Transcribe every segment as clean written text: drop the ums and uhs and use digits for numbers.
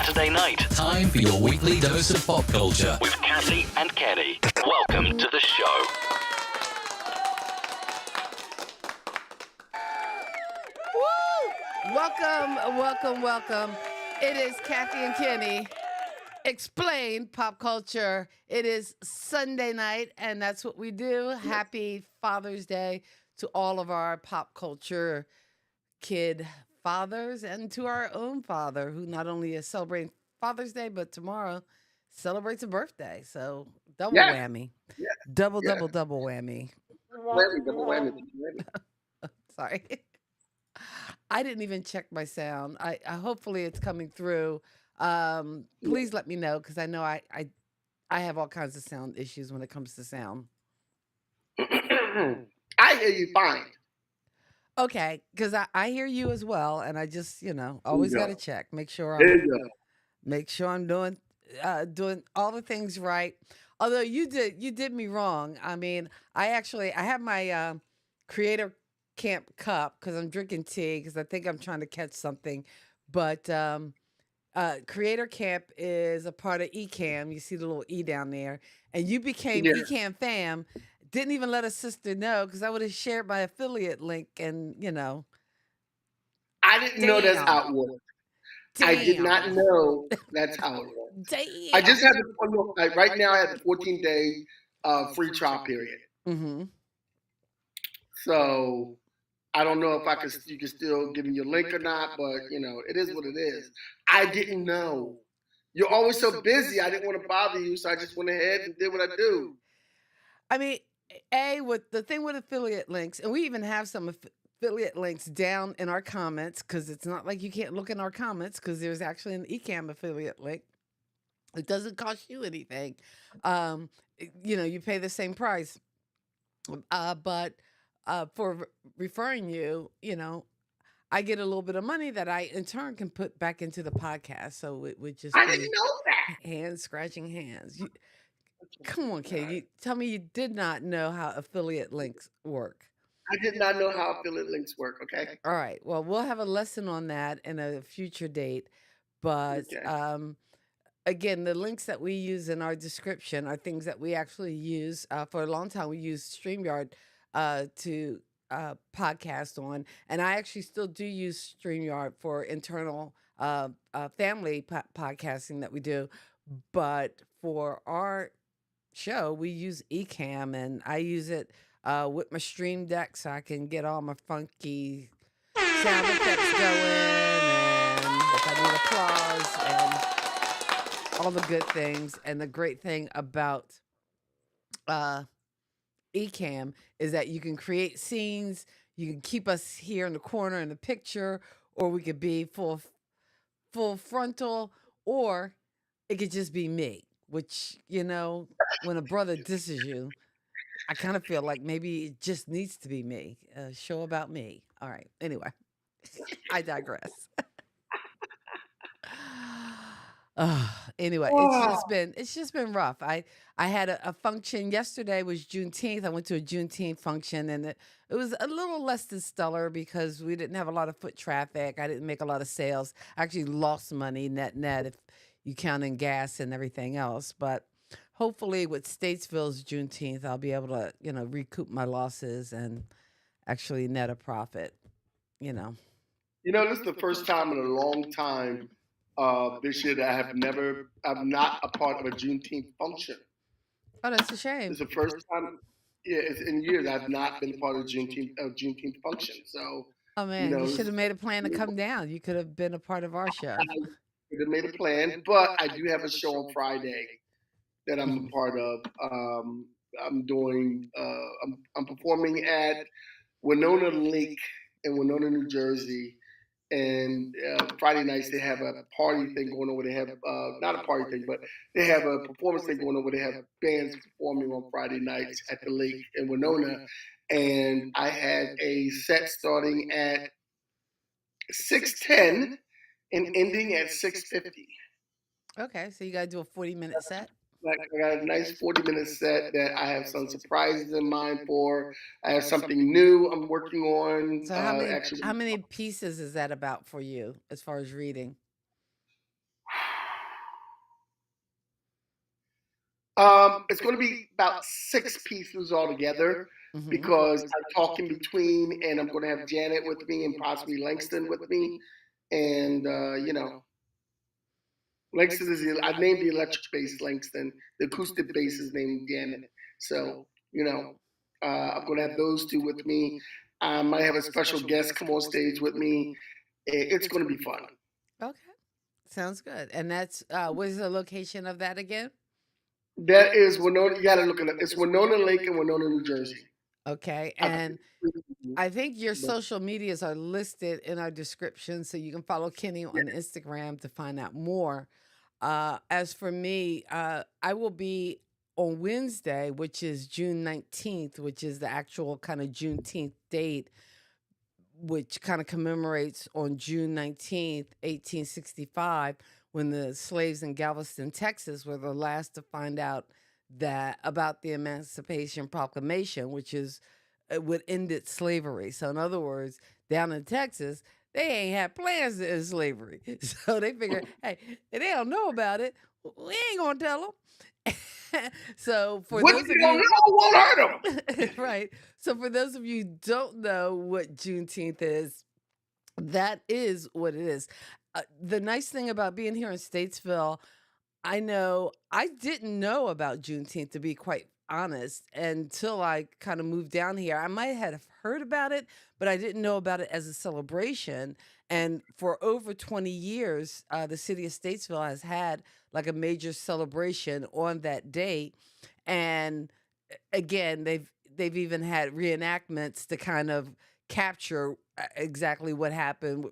Saturday night. Time for your weekly dose of pop culture. With Cassie and Kenny. Welcome to the show. Woo! Welcome. It is Kathy and Kenny. Explain pop culture. It is Sunday night, and that's what we do. Happy Father's Day to all of our pop culture kid fathers and to our own father, who not only is celebrating Father's Day, but tomorrow celebrates a birthday. So double whammy. Yeah. Double whammy. Double whammy. Sorry. I didn't even check my sound. I hopefully it's coming through. Please let me know, because I know I have all kinds of sound issues when it comes to sound. I hear you fine. Okay, because I hear you as well, and I just always got to check, make sure I'm doing all the things right. Although you did me wrong. I mean, I have my Creator Camp cup because I'm drinking tea because I think I'm trying to catch something, but Creator Camp is a part of ECAM. You see the little E down there, and you became ECAM fam. Didn't even let a sister know, because I would have shared my affiliate link, and I didn't know that's how it worked. I did not know that's how it worked. Damn. I just had right now I have a 14-day free trial period. Mm-hmm. So I don't know if you can still give me your link or not, but it is what it is. I didn't know. You're always so busy. I didn't want to bother you, so I just went ahead and did what I do. I mean, with the thing with affiliate links, and we even have some affiliate links down in our comments, because it's not like you can't look in our comments, because there's actually an ECAM affiliate link. It doesn't cost you anything. You pay the same price. But for referring you, I get a little bit of money that I in turn can put back into the podcast. So it would just I didn't know that. hands scratching hands. Come on, Katie. You tell me you did not know how affiliate links work. I did not know how affiliate links work. Okay. All right. Well, we'll have a lesson on that in a future date. But again, the links that we use in our description are things that we actually use. For a long time, we used StreamYard to podcast on, and I actually still do use StreamYard for internal family podcasting that we do. But for our show, we use ECAM, and I use it with my Stream Deck, so I can get all my funky sound effects going, and if I need applause, and all the good things. And the great thing about ECAM is that you can create scenes. You can keep us here in the corner in the picture, or we could be full frontal, or it could just be me. Which, when a brother disses you, I kind of feel like maybe it just needs to be me. A show about me. All right. Anyway, I digress. Anyway, it's just been rough. I had a function yesterday. Was Juneteenth. I went to a Juneteenth function, and it was a little less than stellar because we didn't have a lot of foot traffic. I didn't make a lot of sales. I actually lost money net if you count in gas and everything else. But hopefully with Statesville's Juneteenth, I'll be able to recoup my losses and actually net a profit. This is the first time in a long time this year that I'm not a part of a Juneteenth function. Oh, that's a shame. It's the first time, it's in years I've not been a part of Juneteenth function. So, oh man, you should have made a plan to come down. You could have been a part of our show. I could have made a plan, but I do have a show on Friday that I'm a part of. I'm doing. I'm performing at Winona Lake in Winona, New Jersey. And Friday nights they have a party thing going on where they have not a party thing, but they have a performance thing going on where they have bands performing on Friday nights at the lake in Winona. And I have a set starting at 6:10 and ending at 6:50. Okay, so you got to do a 40-minute set. I got a nice 40-minute set that I have some surprises in mind for. I have something new I'm working on. So how many pieces is that about for you as far as reading? It's going to be about 6 pieces altogether Hmm. because I'm talking between, and I'm going to have Janet with me and possibly Langston with me, and Langston I named the electric bass Langston. The acoustic bass is named Janet. So you know, I'm going to have those two with me. I might have a special guest come on stage with me. It's going to be fun. Okay. Sounds good. And that's where's the location of that again? That is Winona. You got to look at it. It's Winona Lake in Winona, New Jersey. Okay. I And believe, I think your but social medias are listed in our description, so you can follow Kenny yeah, on Instagram to find out more. As for me, I will be on Wednesday, which is June 19th, which is the actual kind of Juneteenth date, which kind of commemorates on June 19th, 1865, when the slaves in Galveston, Texas were the last to find out that about the Emancipation Proclamation, which is what ended slavery. So in other words, down in Texas, they ain't had plans to end slavery. So they figure, hey, if they don't know about it, we ain't gonna tell them. So for what those you of don't you know won't hurt them. right. So for those of you who don't know what Juneteenth is, that is what it is. The nice thing about being here in Statesville, I know I didn't know about Juneteenth, to be quite honest, until I kind of moved down here. I might have heard about it, but I didn't know about it as a celebration. And for over 20 years, the city of Statesville has had like a major celebration on that date. And again, they've even had reenactments to kind of capture exactly what happened.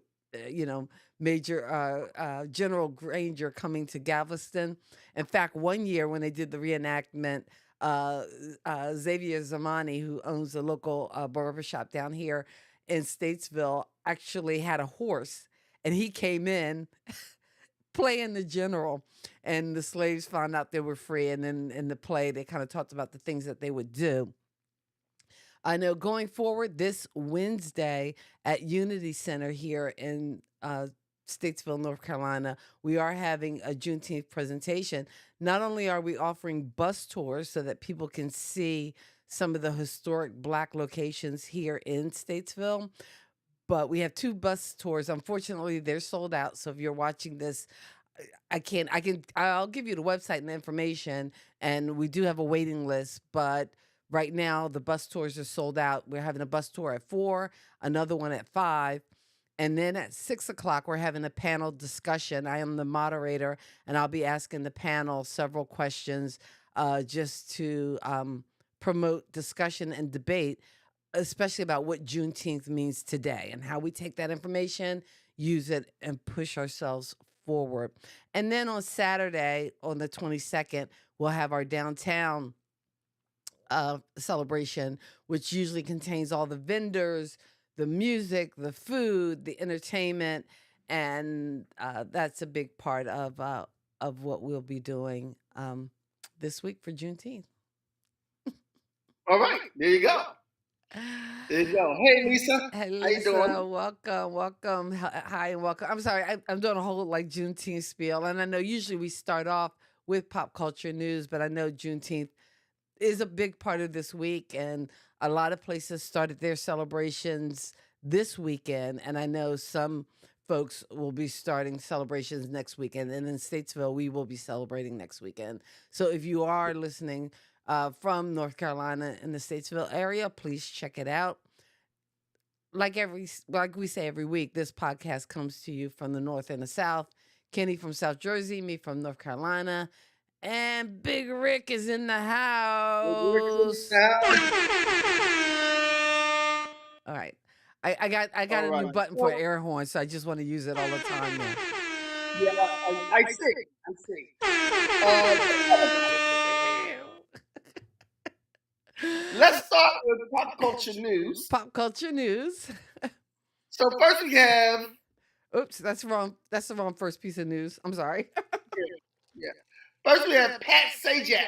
Major General Granger coming to Galveston. In fact, one year when they did the reenactment, uh, Xavier Zamani, who owns a local barber shop down here in Statesville, actually had a horse, and he came in playing the general, and the slaves found out they were free. And then in the play, they kind of talked about the things that they would do. I know going forward this Wednesday at Unity Center here in Statesville, North Carolina, we are having a Juneteenth presentation. Not only are we offering bus tours so that people can see some of the historic Black locations here in Statesville, but we have two bus tours. Unfortunately, they're sold out. So if you're watching this, I'll give you the website and the information, and we do have a waiting list, but right now the bus tours are sold out. We're having a bus tour at 4, another one at 5, and then at 6 o'clock we're having a panel discussion. I am the moderator, and I'll be asking the panel several questions, just to promote discussion and debate, especially about what Juneteenth means today and how we take that information, use it, and push ourselves forward. And then on Saturday, on the 22nd, we'll have our downtown celebration, which usually contains all the vendors, the music, the food, the entertainment, and that's a big part of what we'll be doing this week for Juneteenth. All right, there you go. There you go. Hey, Lisa, Hey how you doing? Lisa, welcome, welcome, hi, and welcome. I'm sorry, I'm doing a whole like Juneteenth spiel, and I know usually we start off with pop culture news, but I know Juneteenth is a big part of this week, and a lot of places started their celebrations this weekend, and I know some folks will be starting celebrations next weekend, and in Statesville, we will be celebrating next weekend. So if you are listening from North Carolina in the Statesville area, please check it out. Like we say every week, this podcast comes to you from the north and the south. Kenny from South Jersey, me from North Carolina, and Big Rick is in the house. All right. I got All a new right. button for Well, an air horn, so I just want to use it all the time now. yeah, I see. I see. Uh, let's start with pop culture news. Pop culture news. So first we have, Oops, that's wrong. That's the wrong first piece of news. I'm sorry. yeah, first we have Pat Sajak.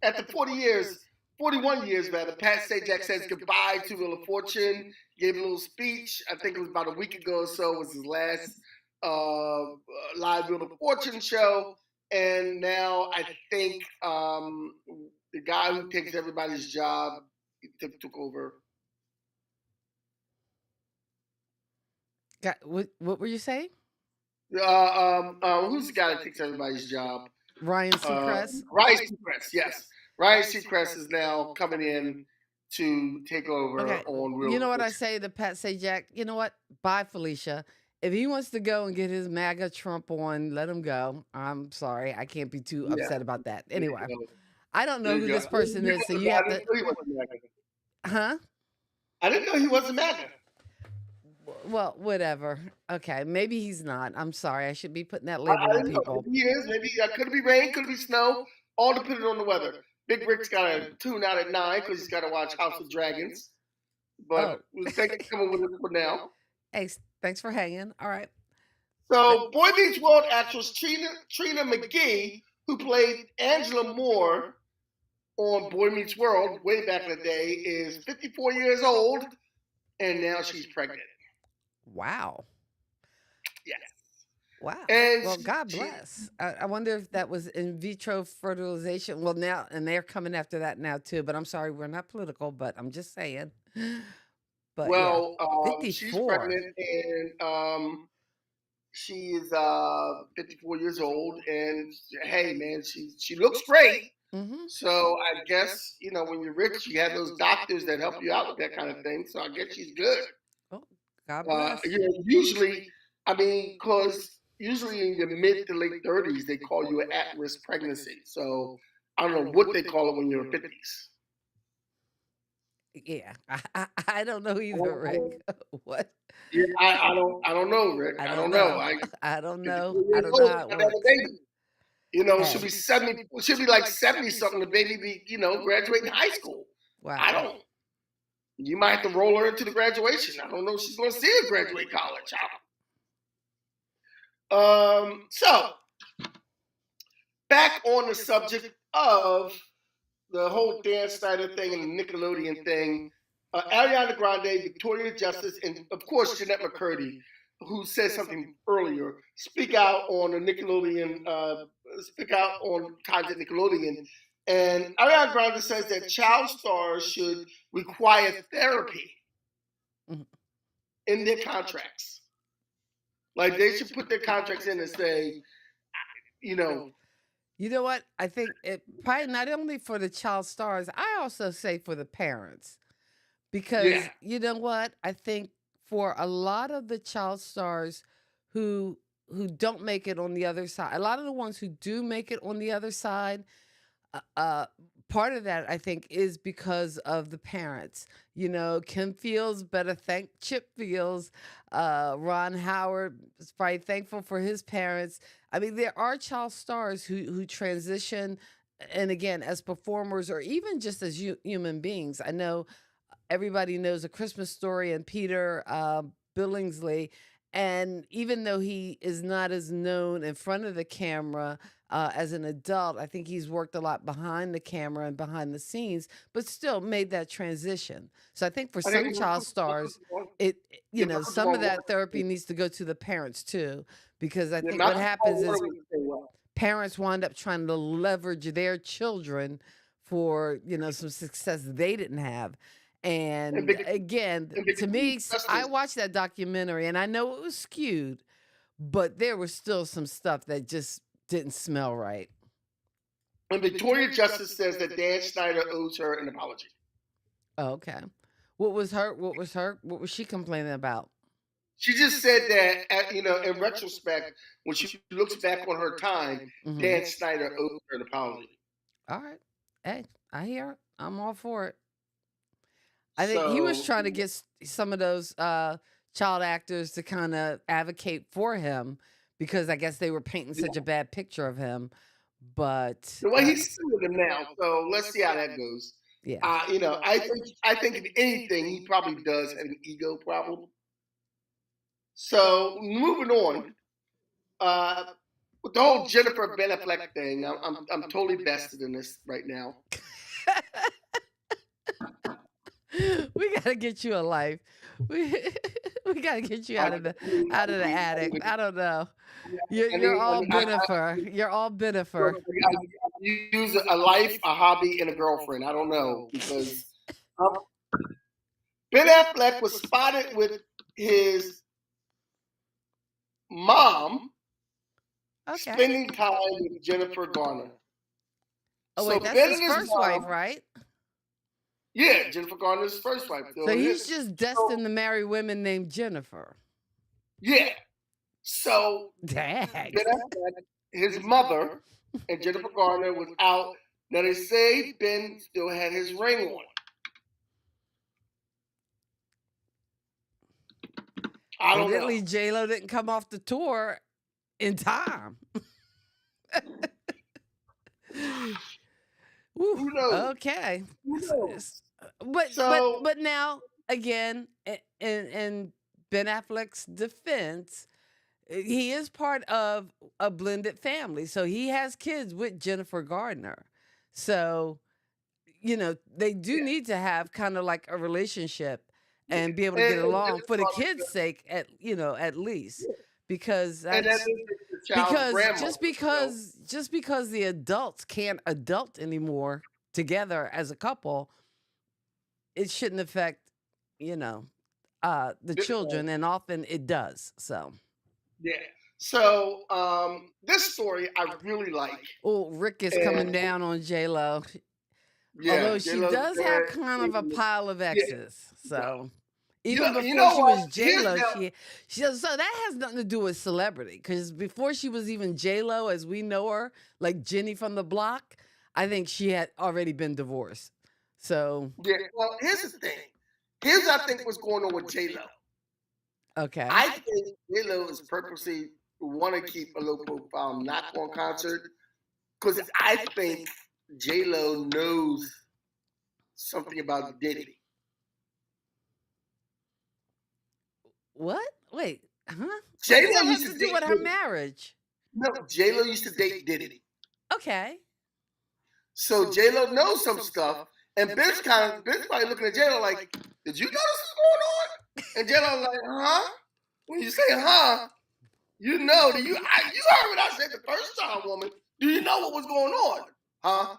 After 40 years, 41 years rather, Pat Sajak says goodbye to Wheel of Fortune. Gave a little speech. I think it was about a week ago or so. Was his last live Wheel of Fortune show, and now I think the guy who takes everybody's job took over. What were you saying? Who's the guy that takes everybody's job? Ryan Seacrest? Ryan Seacrest, yes. Ryan Seacrest is now coming in to take over Okay, on Real you know what I Culture. say to Pat Sajak? You know what? Bye, Felicia. If he wants to go and get his MAGA Trump on, let him go. I'm sorry. I can't be too Yeah, upset about that. there you Anyway, go. I don't know There you who go. this person is, so you I have didn't to. know he wasn't MAGA. Huh? I didn't know he wasn't MAGA. Well, whatever. Okay, maybe he's not. I'm sorry. I should be putting that I label on didn't know. people. Maybe he is. Maybe could it be rain? Could it be snow? All depending on the weather. Big Rick's got to tune out at 9 because he's got to watch House of Dragons. But Oh. thanks for coming with us for now. Hey, thanks for hanging. All right. So, Boy Meets World actress Trina McGee, who played Angela Moore on Boy Meets World way back in the day, is 54 years old, and now she's pregnant. Wow. Yes. Wow. And Well, God bless. I wonder if that was in vitro fertilization. Well, now, and they're coming after that now too. But I'm sorry, we're not political. But I'm just saying. But well, yeah, she's 54. pregnant, and she is 54 years old, and hey, man, she looks great. Mm-hmm. So I guess when you're rich, you have those doctors that help you out with that kind of thing. So I guess she's good. Oh, God bless. Usually, I mean, because usually in your mid to late 30s, they call you an at-risk pregnancy. So I don't know what they call it when you're in 50s. Yeah, I don't know either, Rick. What? Yeah, I don't know, Rick. I I don't don't know. know. I don't know. 54 I years don't know old, how it got to have a works. baby. She'll Hey, be 70. She'll be like 70 something. The baby be graduating high school. I wow. don't. You might have to roll her into the graduation. I don't know if she's going to see her graduate college. So back on the subject of the whole Dan Snyder thing and the Nickelodeon thing, Ariana Grande, Victoria Justice, and of course Jeanette McCurdy, who said something earlier, speak out on the Nickelodeon, speak out on times at Nickelodeon. And Ariana Grande says that child stars should require therapy in their contracts. Like they should put their contracts in and say, You know what? I think it probably not only for the child stars, I also say for the parents. Because yeah, you know what? I think for a lot of the child stars who don't make it on the other side, a lot of the ones who do make it on the other side, uh, uh, part of that I think is because of the parents. Kim Fields better thank Chip Fields. Ron Howard is probably thankful for his parents. I mean, there are child stars who transition, and again, as performers or even just as human beings. I know everybody knows A Christmas Story and Peter Billingsley. And even though he is not as known in front of the camera as an adult, I think he's worked a lot behind the camera and behind the scenes, but still made that transition. So I think for some child stars, some of that therapy needs to go to the parents too, because I think what happens is parents wind up trying to leverage their children for some success they didn't have. And again, to me, I watched that documentary and I know it was skewed, but there was still some stuff that just didn't smell right. And Victoria Justice says that Dan Snyder owes her an apology. Oh, okay. What was she complaining about? She just said that, in retrospect, when she looks back on her time, Dan Snyder owes her an apology. All right. Hey, I hear it. I'm all for it. I think he was trying to get some of those child actors to kind of advocate for him because I guess they were painting such a bad picture of him. But well, he's suing them now, so let's see how that goes. Yeah. I think if anything, he probably does have an ego problem. So moving on, with the whole Jennifer Ben Affleck thing, I'm totally vested in this right now. We gotta get you a life. We gotta get you I out of the agree. attic. I don't know. You're Any, all I Benifer. You're all Benifer. use a life, a hobby, and a girlfriend. I don't know because um, Ben Affleck was spotted with his mom Okay. spending time with Jennifer Garner. Oh So wait, that's Ben his and his first wife, mom, right? yeah, Jennifer Garner's first wife. So So he's just so destined to marry women named Jennifer. yeah, so Dang. Ben Affleck, his mother, and Jennifer Garner was out. Now they say Ben still had his ring on. I don't know. Evidently, J-Lo didn't come off the tour in time. Woo, Who knows? okay. Who knows? But So now again, in Ben Affleck's defense, he is part of a blended family, so he has kids with Jennifer Gardner. So they do yeah, need to have kind of like a relationship yeah. and be able to get And along Jennifer for the kids' Garner, sake at least because and that that's is the child's grandmother. just because the adults can't adult anymore together as a couple, it shouldn't affect you know the So children, and often it does. So yeah. So this story I really like, oh, Rick is and coming down on J-Lo, yeah, although J she Lo does have kind of a said, pile of yeah, exes. So even you before know she what? was Here's J-Lo, now, so that has nothing to do with celebrity, because before she was even J-Lo as we know her, like Jenny from the Block, I think she had already been divorced. So yeah. Well, here's the thing. Here's I think what's going on with J Lo. okay. I think J Lo is purposely want to keep a low profile, not on concert, because I think J Lo knows something about Diddy. What? Wait, huh? What J does Lo that used have to to do date with her Diddy. marriage? No, J Lo used to date Diddy. Okay. So J Lo knows some stuff, and Ben's probably looking at J Lo like, "Did you notice what's going on?" And J Lo like, "Huh?" When you say "huh," you know that you heard what I said the first time, woman. Do you know what was going on? Huh?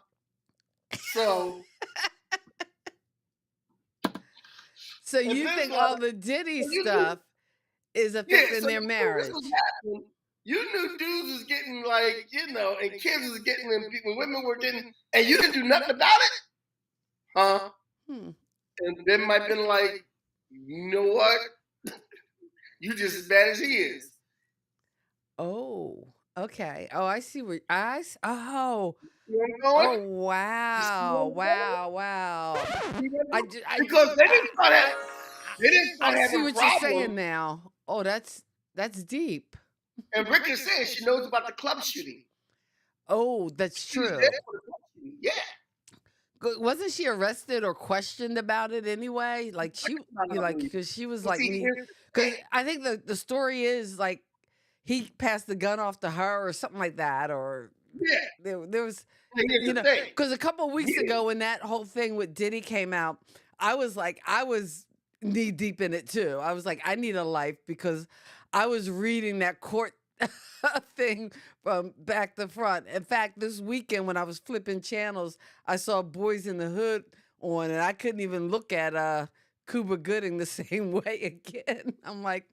So So and you Ben's think like, all the Diddy "Well, you knew, stuff is yeah. affecting So their you knew this was marriage? happening. You knew dudes was getting like, and kids was getting, and people, women were getting, and you didn't do nothing about it, huh?" Hmm. And Ben might have been like, "You know what? You just as bad as he is." Oh, okay. Oh, I see where I s oh. You know where I'm Oh, going? You see where wow, I'm going? wow, wow. See where I'm I going? ju Because I they didn't start I see having what you're saying problems. now. Oh, that's deep. And Rick is saying she knows about the club shooting. Oh, that's She was there true. for the club shooting. Yeah. Wasn't she arrested or questioned about it anyway? Like because she was But like see, me, here's the because thing. I think the story is like he passed the gun off to her or something like that, or Yeah. there was, And here's the thing. because a couple of weeks Yeah. ago when that whole thing with Diddy came out, I was knee deep in it too. I was like, I need a life because I was reading that court thing from back to front. In fact, this weekend when I was flipping channels, I saw Boys in the Hood on, and I couldn't even look at Cuba Gooding the same way again. I'm like,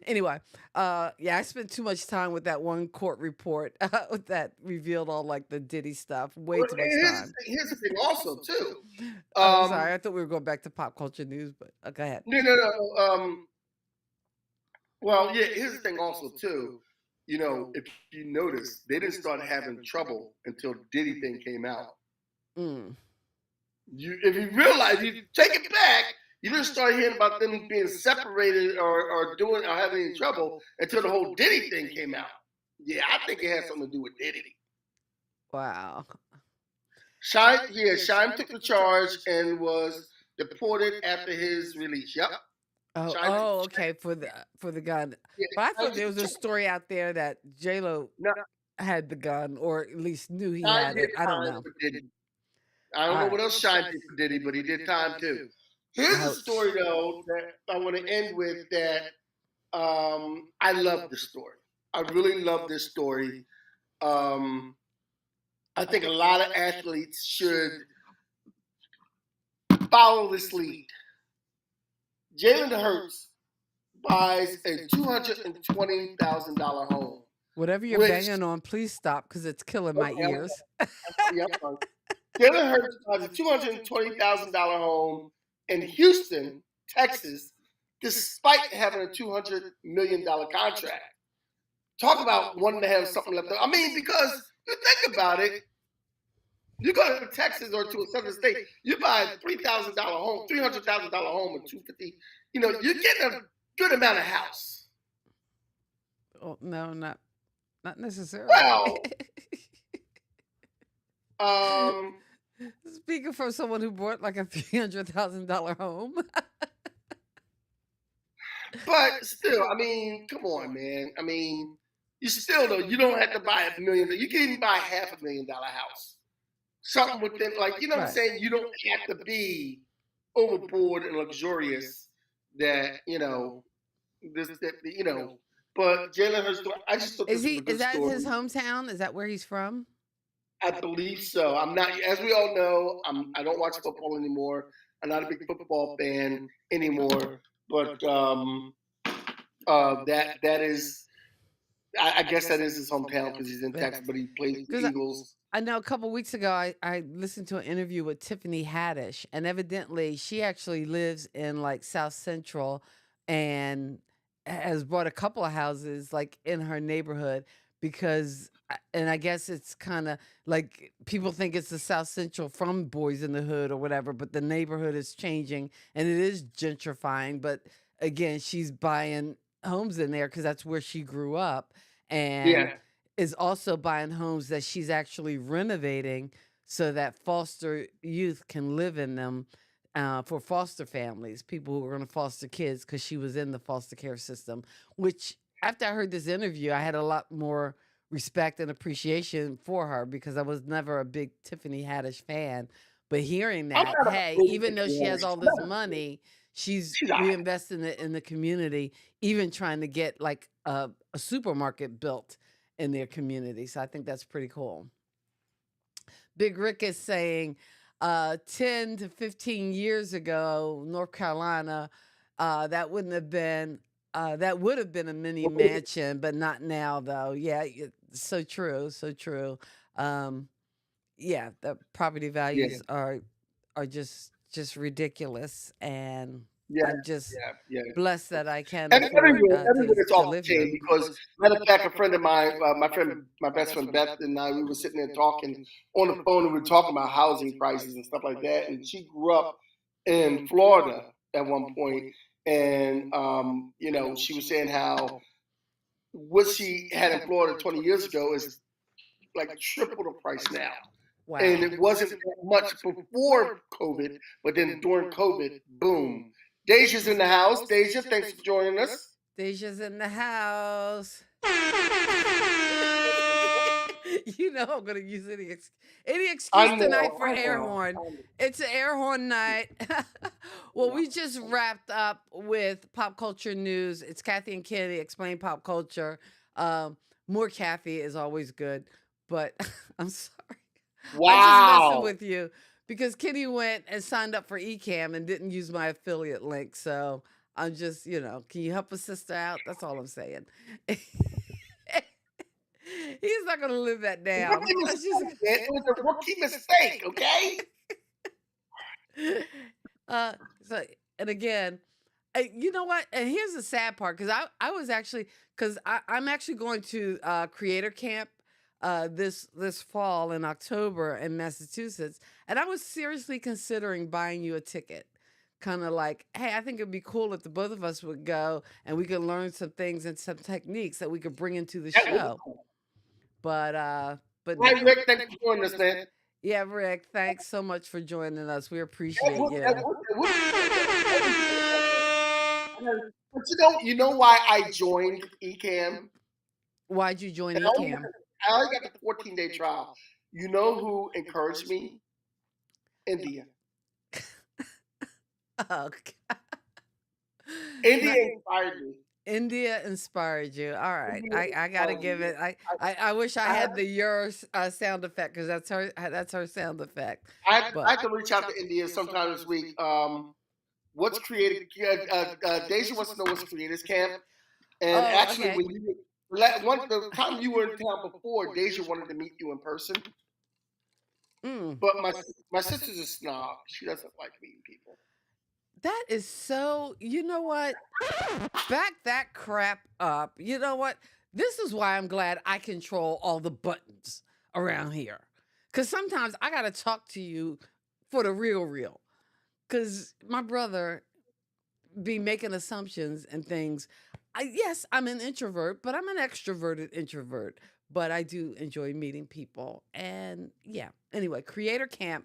Anyway, yeah, I spent too much time with that one court report that revealed all like the Diddy stuff. Way Well, too much and time. here's the thing also too. Oh, sorry. Um, I thought we were going back to pop culture news, but go ahead. no. Well, yeah, here's the thing also too. If you notice, they didn't start having trouble until Diddy thing came out. Mm. If you realize, you take it back, you didn't start hearing about them being separated or doing or having any trouble until the whole Diddy thing came out. Yeah, I think it had something to do with Diddy. Wow. Shine took the charge and was deported after his release. Yep. Shine took the Okay, for the gun. yeah, But I Shine thought took there the was a charge. story out there that J Lo No, had the gun, or at least knew he Shine had did it. I don't time know. for Diddy. I don't All know right. what else Shine did for Diddy, but he did time too. Here's a Ouch. story though that I want to end with that I love this story. I really love this story. Um, I think a lot of athletes should follow this lead. Jalen Hurts buys a $220,000 home, Whatever you're which banging on, please stop because it's killing my okay, ears. I'm sorry. Jalen Hurts buys a $220,000 home in Houston, Texas, despite having a $200 million contract. Talk about wanting to have something left. I mean, because you think about it, you go to Texas or to a southern state, you buy a $3,000 home, $300,000 home, or 250. You're getting a good amount of house. Oh, no, not necessarily. Well, Speaking from someone who bought like a $300,000 home. but still, I mean, come on, man. I mean, you still though, you don't have to buy $1 million. You can even buy $500,000 house. Something within, like, you know what I'm Right. saying? You don't have to be overboard and luxurious that, this, that, but Jalen Hurts, I just thought Is this was he? a Is good that story. his hometown? Is that where he's from? I believe so. I'm not, as we all know, I don't watch football anymore. I'm not a big football fan anymore. But that is, I guess that is his hometown because he's in Texas, but he plays for the Because Eagles. I know a couple weeks ago I listened to an interview with Tiffany Haddish, and evidently she actually lives in like South Central and has bought a couple of houses like in her neighborhood because and I guess it's kind of like people think it's the South Central from Boys in the Hood or whatever, but the neighborhood is changing and it is gentrifying. But again, she's buying homes in there because that's where she grew up. And Yeah. is also buying homes that she's actually renovating so that foster youth can live in them for foster families, people who are going to foster kids, because she was in the foster care system. Which, after I heard this interview, I had a lot more respect and appreciation for her because I was never a big Tiffany Haddish fan. But hearing I'm that, not a hey, big even though she has all this money, she's She's all right. reinvesting it in the community, even trying to get like a supermarket built in their community. So I think that's pretty cool. Big Rick is saying 10 to 15 years ago, North Carolina, that wouldn't have been, that would have been a mini mansion, but not now, though. Yeah, so true, so true. Um, yeah, the property Yeah. values are just ridiculous, and Yeah. I'm just Yeah. blessed that I can And afford everywhere it's to off the live here. chain because, matter of fact, a friend of mine, my best friend Beth and I, we were sitting there talking on the phone and we were talking about housing prices and stuff like that. And she grew up in Florida at one point, and she was saying how what she had in Florida 20 years ago is like triple the price now. Wow. And it wasn't that much before COVID, but then during COVID, boom. Deja's in the house. Deja, thanks for joining us. Deja's in the house. You know I'm gonna use any excuse I tonight know, for I air know. horn. It's an air horn night. Well, we just wrapped up with pop culture news. It's Kathy and Kenny explain pop culture. More Kathy is always good, but I'm sorry. I'm just messing Wow. with you because Kenny went and signed up for Ecamm and didn't use my affiliate link. So I'm just, can you help a sister out? That's all I'm saying. He's not gonna live that down. Rookie That's just mistake, man. It was a rookie mistake, okay? so and again, you know what? And here's the sad part because I was actually because I'm actually going to creator camp this fall in October in Massachusetts, and I was seriously considering buying you a ticket. Kind of like, hey, I think it'd be cool if the both of us would go and we could learn some things and some techniques that we could bring into the That was show. cool. But Hey, no. Rick, thanks for joining us, man. Yeah, Rick, thanks so much for joining us. We That appreciate was, you. but you know why I joined Ecamm? Why'd you join And Ecamm? I only got the 14-day trial. You know who encouraged me? India. Okay. India Not inspired me. India inspired you. All right. India I gotta inspired give me. it. I wish I I, had the your sound effect because that's her sound effect. I But have to reach out to India sometime this week. What's created? Deja wants to know what's creators camp. And oh, actually, okay. when you the time you were in town before, Deja wanted to meet you in person. Mm. But my sister's a snob. She doesn't like meeting people. That is so. You know what? Back that crap up. You know what? This is why I'm glad I control all the buttons around here. Cause sometimes I gotta talk to you for the real. Cause my brother be making assumptions and things. Yes, I'm an introvert, but I'm an extroverted introvert. But I do enjoy meeting people. And yeah, anyway, Creator Camp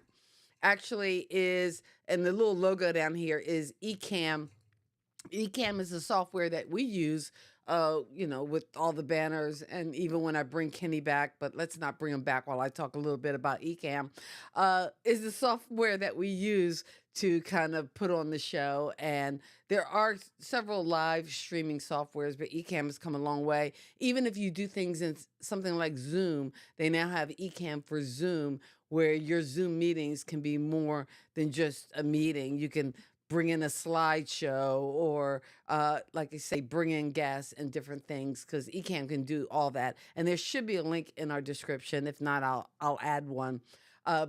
actually is, and the little logo down here is Ecamm. Ecamm is the software that we use, with all the banners, and even when I bring Kenny back, but let's not bring him back while I talk a little bit about Ecamm, is the software that we use to kind of put on the show. And there are several live streaming softwares, but Ecamm has come a long way. Even if you do things in something like Zoom, they now have Ecamm for Zoom, where your Zoom meetings can be more than just a meeting. You can bring in a slideshow or like I say, bring in guests and different things because Ecamm can do all that. And there should be a link in our description. If not, I'll add one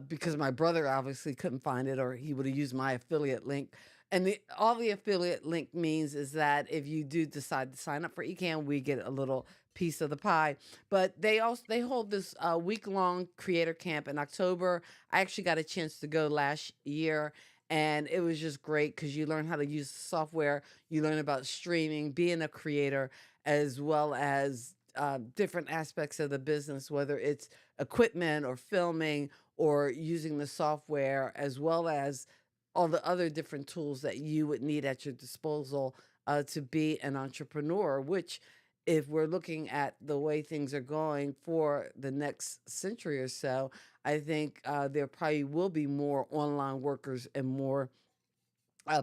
because my brother obviously couldn't find it, or he would have used my affiliate link. And all the affiliate link means is that if you do decide to sign up for Ecamm, we get a little piece of the pie. But they hold this week long creator camp in October. I actually got a chance to go last year, and it was just great because you learn how to use software, you learn about streaming, being a creator, as well as different aspects of the business, whether it's equipment or filming or using the software, as well as all the other different tools that you would need at your disposal to be an entrepreneur, which, if we're looking at the way things are going for the next century or so, I think there probably will be more online workers and more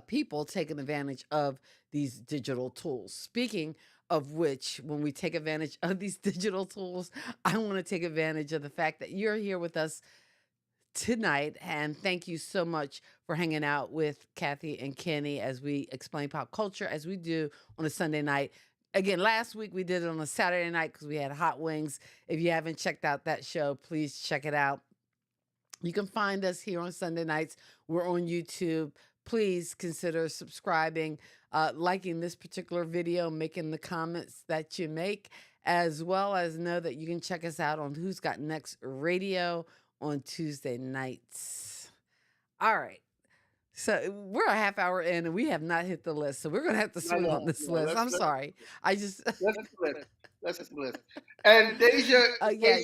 people taking advantage of these digital tools. Speaking of which, when we take advantage of these digital tools, I want to take advantage of the fact that you're here with us tonight. And thank you so much for hanging out with Kathy and Kenny as we explain pop culture as we do on a Sunday night. Again, last week we did it on a Saturday night because we had hot wings. If you haven't checked out that show, please check it out. You can find us here on Sunday nights. We're on YouTube. Please consider subscribing, liking this particular video, making the comments that you make, as well as know that you can check us out on Who's Got Next Radio on Tuesday nights. All right. So we're a half hour in and we have not hit the list. So we're going to have to I swing know. on this Yeah, list. I'm sorry. I just, let's do this. Let's do this. And Deja, yeah,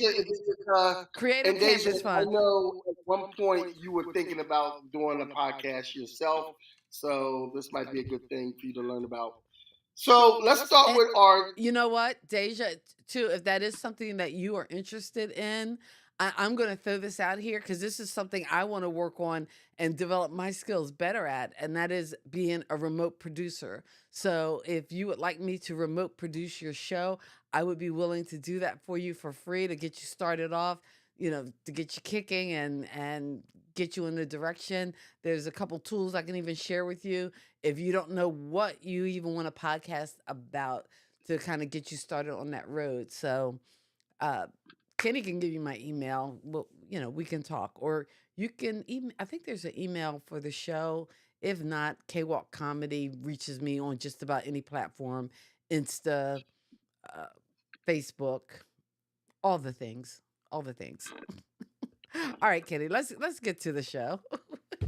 Creator and Camp Deja, is I fun. know at one point you were thinking about doing a podcast yourself, so this might be a good thing for you to learn about. So let's start And with our. you know what, Deja, too, if that is something that you are interested in, I'm going to throw this out here because this is something I want to work on and develop my skills better at, and that is being a remote producer. So if you would like me to remote produce your show, I would be willing to do that for you for free to get you started off, to get you kicking and get you in the direction. There's a couple tools I can even share with you if you don't know what you even want to podcast about to kind of get you started on that road. So, uh, Kenny can give you my email. Well, we can talk, or you can even. I think there's an email for the show. If not, K Walk Comedy reaches me on just about any platform, Insta, uh, Facebook, all the things, all the things. All right, Kenny, let's get to the show.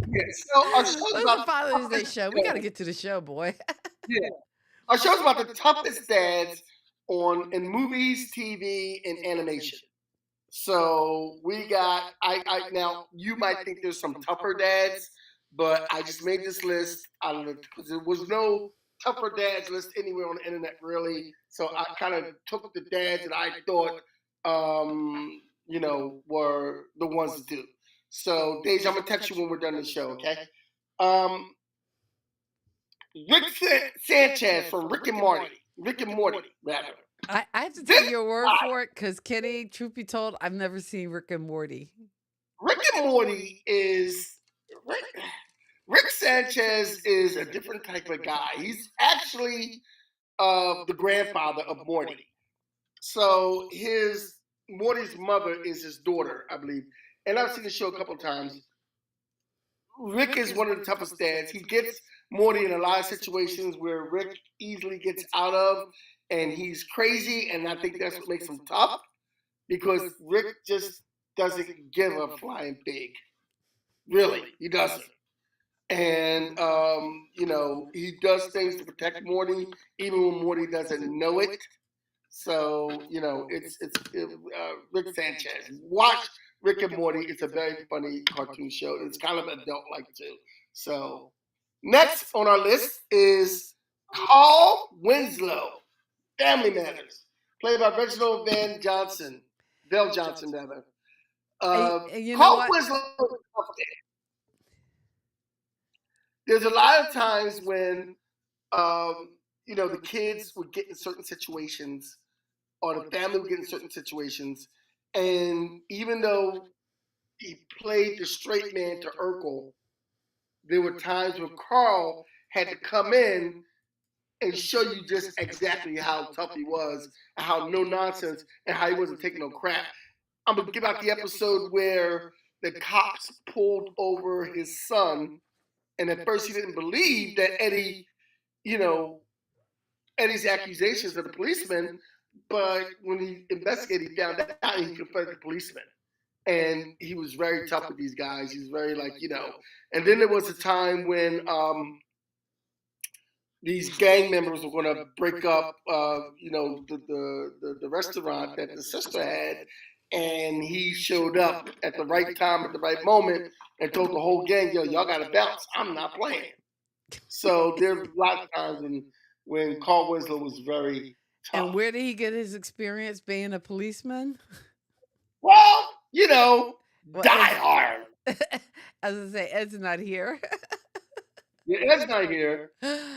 Yeah, so our show's What's the about the Father's Day toughest. show? We got to get to the show, boy. Yeah, our show's about the toughest dads on in movies, TV, and animation. So we got I now you might think there's some tougher dads, but I just made this list out of because there was no tougher dads list anywhere on the internet really. So I kind of took the dads that I thought were the ones to do. So Deja, I'm gonna text you when we're done the show, okay? Um Sanchez from Rick and Morty. Rick and Morty, rather. I have to This take your word guy, for it because Kenny, truth be told, I've never seen Rick and Morty. Rick and Morty is Rick. Rick Sanchez is a different type of guy. He's actually the grandfather of Morty. So his Morty's mother is his daughter, I believe. And I've seen the show a couple of times. Rick is one of the toughest dads. He gets Morty in a lot of situations where Rick easily gets out of, and he's crazy, and I think that's what makes him tough because Rick just doesn't give a flying pig. Really, he doesn't. And he does things to protect Morty, even when Morty doesn't know it. So it's Rick Sanchez. Watch Rick and Morty. It's a very funny cartoon show. It's kind of adult-like too. So next on our list is Carl Winslow, Family Matters, played by Reginald Van Johnson, Bell Johnson rather. You know Carl what? Winslow. There's a lot of times when the kids would get in certain situations or the family would get in certain situations. And even though he played the straight man to Urkel, there were times when Carl had to come in and show you just exactly how tough he was, and how no nonsense, and how he wasn't taking no crap. I'm going to give out the episode where the cops pulled over his son, and at first he didn't believe that Eddie's accusations of the policeman, but when he investigated, he found out he confronted the policeman. And he was very tough with these guys. He was very and then there was a time when these gang members were going to break up, the restaurant that the sister had, and he showed up at the right time, at the right moment, and told the whole gang, "Yo, y'all got to bounce. I'm not playing." So there's a lot of times when Carl Winslow was very tough. And where did he get his experience being a policeman? Well, Die Hard. As I say, Ed's not here. Yeah, Ed's not here,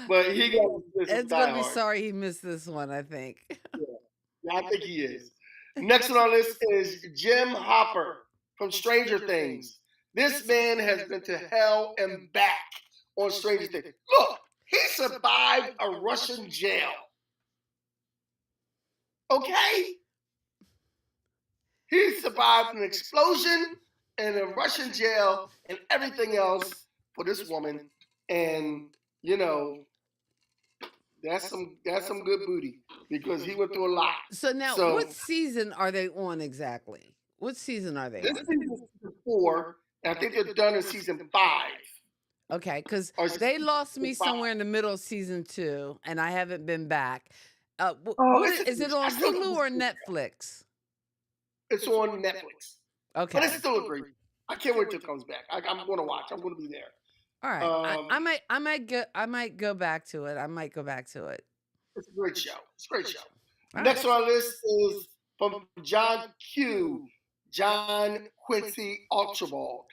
but he got Ed's going to be sorry he missed this one, I think. Yeah, I think he is. Next on our list is Jim Hopper from Stranger Things. This man has been to hell and back on Stranger Things. Look, he survived a Russian jail. Okay? He survived an explosion and a Russian jail and everything else for this woman. And, that's some good booty because he went through a lot. So now, what season are they on exactly? What season are they on? This season is season 4, and I think they're done in season 5. Okay, because they lost me somewhere in the middle of season 2, and I haven't been back. Is it on Hulu or Netflix? It's on Netflix. Okay. But it's still a great. I can't wait till it comes back. I'm going to watch. I'm going to be there. All right. I might go back to it. It's a great show. Next on our list is from John Quincy Archibald.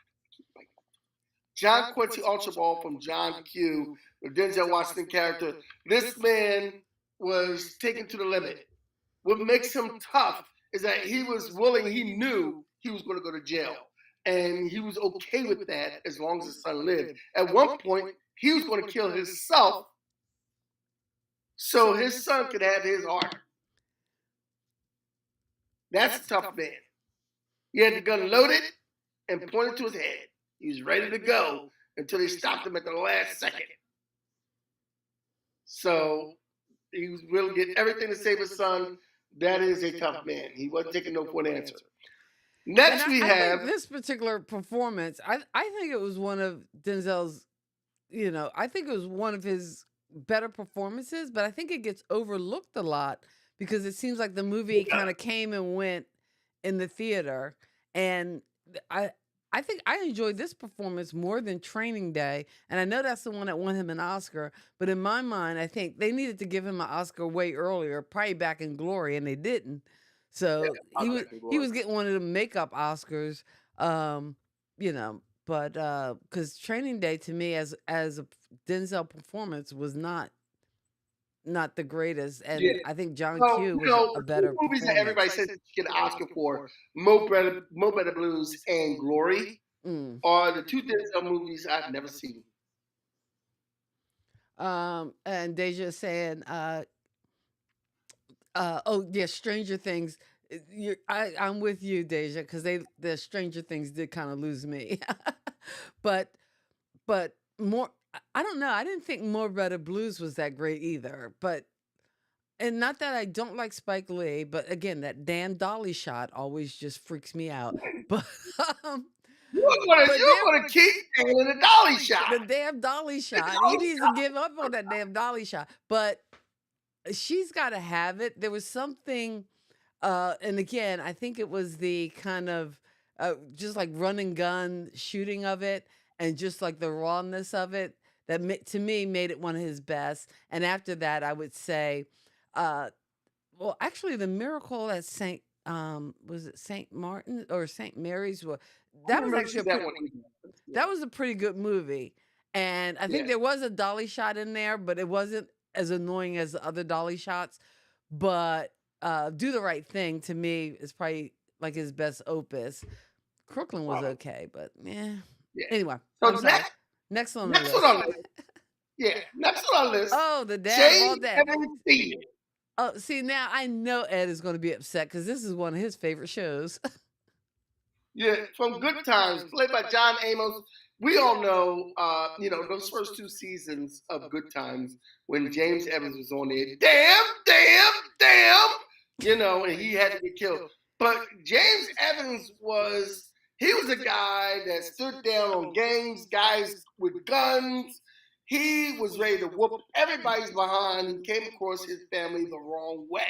John Quincy Archibald from John Q, the Denzel Washington character. This man was taken to the limit. What makes him tough is that he was willing, he knew he was going to go to jail. And he was okay with that as long as his son lived. At one point, he was going to kill himself so his son could have his heart. That's a tough man. He had the gun loaded and pointed to his head. He was ready to go until they stopped him at the last second. So he was willing to get everything to save his son. That is a tough man. He wasn't taking no for an answer. Next, we have this particular performance. I think it was one of Denzel's, I think it was one of his better performances, but I think it gets overlooked a lot because it seems like the movie kind of came and went in the theater. And I think I enjoyed this performance more than Training Day. And I know that's the one that won him an Oscar, but in my mind, I think they needed to give him an Oscar way earlier, probably back in Glory, and they didn't. So he was getting one of the makeup Oscars, but because Training Day to me as a Denzel performance was not the greatest, Yeah. and I think John So, Q was a the two better movies that everybody performance. says you get an Oscar for, Mo Better Blues and Glory, Mm. are the two Denzel movies I've never seen. And Deja saying, oh yeah, Stranger Things. I'm with you, Deja, because the Stranger Things did kind of lose me, but more. I don't know. I didn't think More Better Blues was that great either, but. And not that I don't like Spike Lee, but again, that damn dolly shot always just freaks me out. But um, but You're gonna keep saying the dolly shot. the damn dolly The shot. He dolly needs to give up on that damn dolly shot. But she's got to have it. There was something, and again, I think it was the kind of just like run and gun shooting of it, and just like the rawness of it that to me made it one of his best. And after that, I would say. Uh, Well, actually, the miracle at Saint was it Saint Martin or Saint Mary's? Well, I that was remember actually that one either. that was a pretty good movie, and I think Yeah. there was a dolly shot in there, but it wasn't as annoying as the other dolly shots. But Do the Right Thing to me is probably like his best opus. Crooklyn was Wow. okay, but yeah. Yeah. Anyway, So I'm sorry. Next on the next on list. our list. Yeah, next on our list. Oh, the dad of all James dads. Evans Sr. Oh, see, now I know Ed is going to be upset because this is one of his favorite shows. Yeah, from Good Times, played by John Amos. We all know, those first two seasons of Good Times when James Evans was on there. Damn, and he had to get killed. But James Evans he was a guy that stood down on gangs, guys with guns. He was ready to whoop everybody's behind who came across his family the wrong way.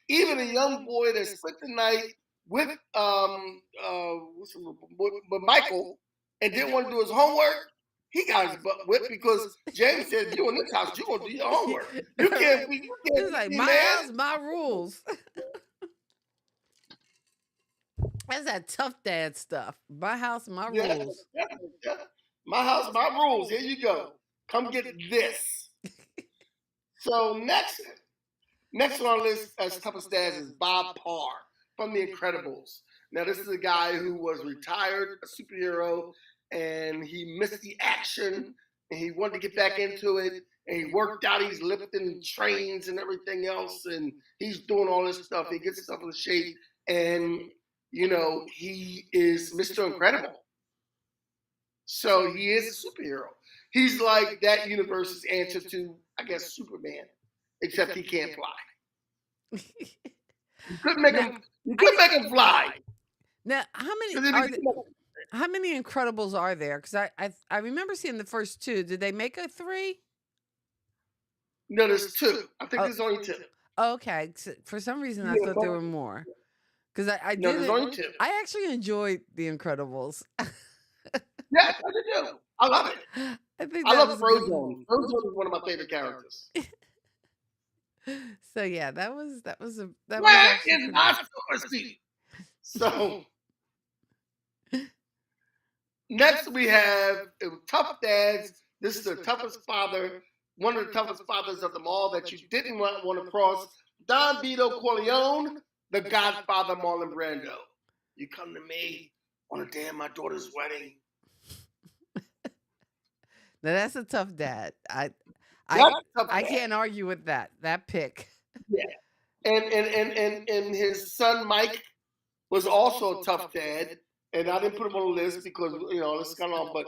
Even a young boy that spent the night with Michael and didn't want to do his homework, he got his butt whipped because James said, if you're in this house, you're going to do your homework. You can't be It's like me, my man. house, my rules. That's that tough dad stuff. My house, my rules. Yeah. My house, my rules. Here you go. Come get this. So next on our list as toughest dads is Bob Parr from The Incredibles. Now, this is a guy who was retired, a superhero, and he missed the action, and he wanted to get back into it, and he worked out, he's lifting trains and everything else, and he's doing all this stuff. He gets himself in shape, and, he is Mr. Incredible. So he is a superhero. He's like that universe's answer to, I guess, Superman, except he can't fly. You couldn't make him fly. Now, how many Incredibles are there? Because I remember seeing the first two. Did they make a three? No, there's two. I think there's only two. Okay. For some reason, I thought there were more. Because I No, did. there's only two. I actually enjoyed The Incredibles. Yes, I do. I love it. I love Frozone. Frozone is one of my favorite characters. So yeah, that was Where is my super seat? So next we have Tough Dads. This is the toughest father, one of the toughest fathers of them all that you didn't want to cross. Don Vito Corleone, the Godfather Marlon Brando. You come to me on the day of my daughter's wedding. Now that's a tough dad. I can't argue with that pick. Yeah, and his son Mike was also a tough dad, and I didn't put him on the list because it's kind of, but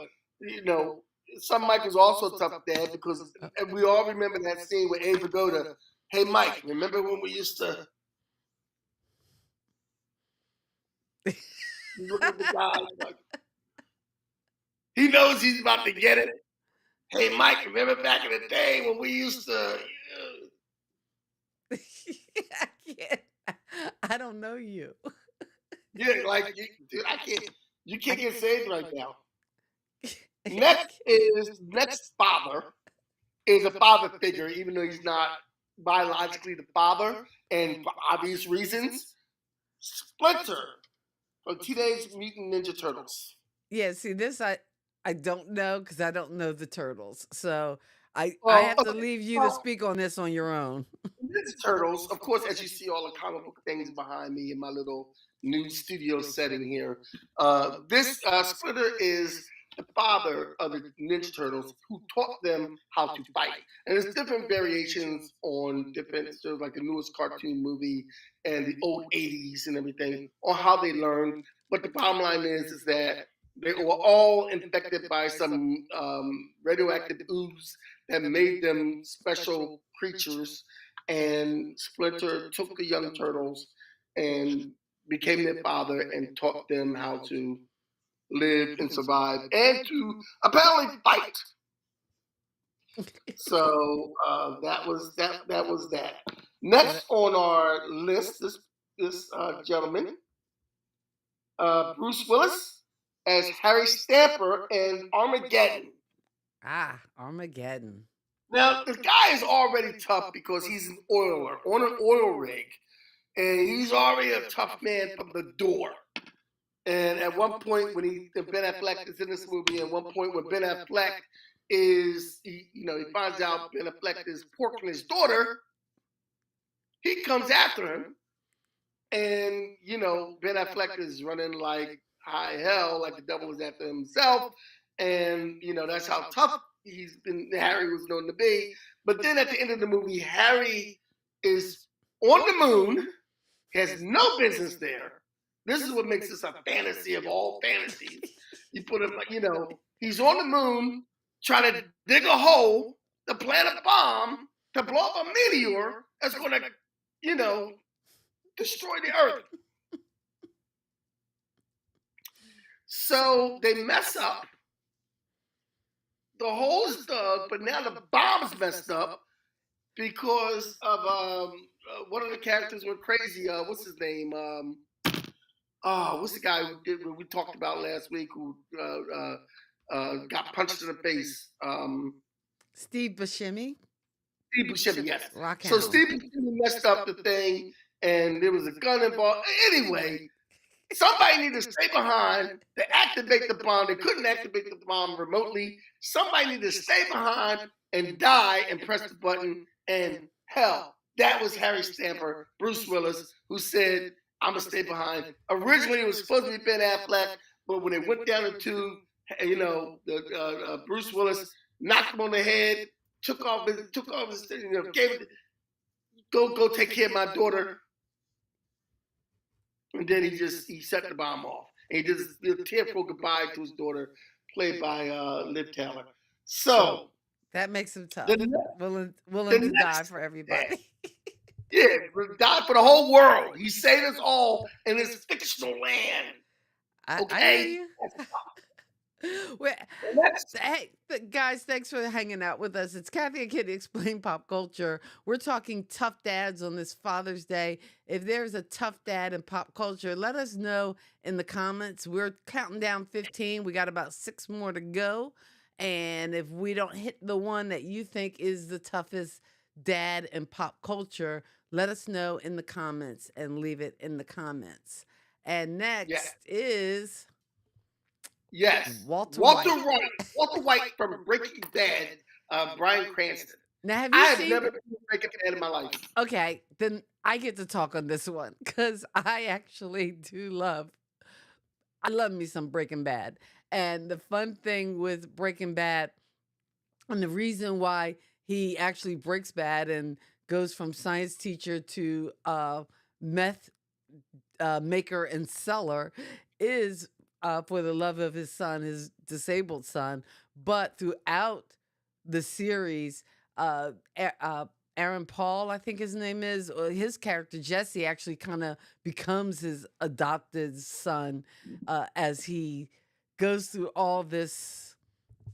son Mike was also a tough dad because we all remember that scene with Abe Vigoda. Hey Mike, remember when we used to? Look at the guy, like, he knows he's about to get it. Hey Mike, remember back in the day when we used to? I don't know you. Yeah, like, dude, I can't. You can't get saved right now. Next father is a father figure, even though he's not biologically the father, and for obvious reasons. Splinter from Teenage Mutant Ninja Turtles. Yeah, see this I don't know because I don't know the turtles. So I Well, have to okay. leave you to Well, speak on this on your own. Ninja Turtles, of course, as you see all the comic book things behind me in my little new studio setting here. This Splitter is the father of the Ninja Turtles who taught them how to fight. And there's different variations on different, sort of like the newest cartoon movie and the old 80s and everything on how they learned. But the bottom line is that they were all infected by some radioactive ooze that made them special creatures, and Splinter took the young turtles and became their father and taught them how to live and survive and to apparently fight. So that was that. That was that. What? Next on our list, this gentleman, Bruce Willis, as Harry Stamper in Armageddon. Armageddon. Now the guy is already tough because he's an oiler on an oil rig, and he's already a tough man from the door. And at one point, when Ben Affleck is in this movie, and one point when Ben Affleck he finds out Ben Affleck is porking his daughter, he comes after him, and Ben Affleck is running like high hell, like the devil is after himself, and that's how tough Harry was known to be. But then at the end of the movie, Harry is on the moon. He has no business there. This is what makes this a fantasy of all fantasies. You put him he's on the moon trying to dig a hole to plant a bomb to blow up a meteor that's going to, destroy the earth. So they mess up. The hole is dug, but now the bomb's messed up because of one of the characters went crazy. What's his name? What's the guy we talked about last week who got punched in the face? Steve Buscemi. Steve Buscemi, yes. Rockhound. So Steve Buscemi messed up the thing, and there was a gun involved. Anyway, somebody needed to stay behind to activate the bomb. They couldn't activate the bomb remotely. Somebody needed to stay behind and die and press the button. And hell, that was Harry Stamper, Bruce Willis, who said, I'm going to stay behind. Originally, it was supposed to be Ben Affleck, but when they went down the tube, Bruce Willis knocked him on the head, took off his, gave it, go take care of my daughter. And then he set the bomb off. And he did a tearful goodbye to his daughter, played by Liv Taylor. So that makes him tough. The willing to die for everybody. Yeah, die for the whole world. He saved us all in this fictional land. Okay. Hey, guys, thanks for hanging out with us. It's Kathy and Kitty Explain Pop Culture. We're talking tough dads on this Father's Day. If there's a tough dad in pop culture, let us know in the comments. We're counting down 15. We got about 6 more to go. And if we don't hit the one that you think is the toughest dad in pop culture, let us know in the comments and leave it in the comments. And next is... Yes. Walter White. White. Walter White from Breaking Bad, Bryan Cranston. Now, have I you have seen... never seen Breaking Bad in my life. Okay, then I get to talk on this one because I actually do love... I love me some Breaking Bad. And the fun thing with Breaking Bad, and the reason why he actually breaks bad and goes from science teacher to meth maker and seller, is for the love of his son, his disabled son. But throughout the series, Aaron Paul, I think his name is, his character Jesse actually kind of becomes his adopted son as he goes through all this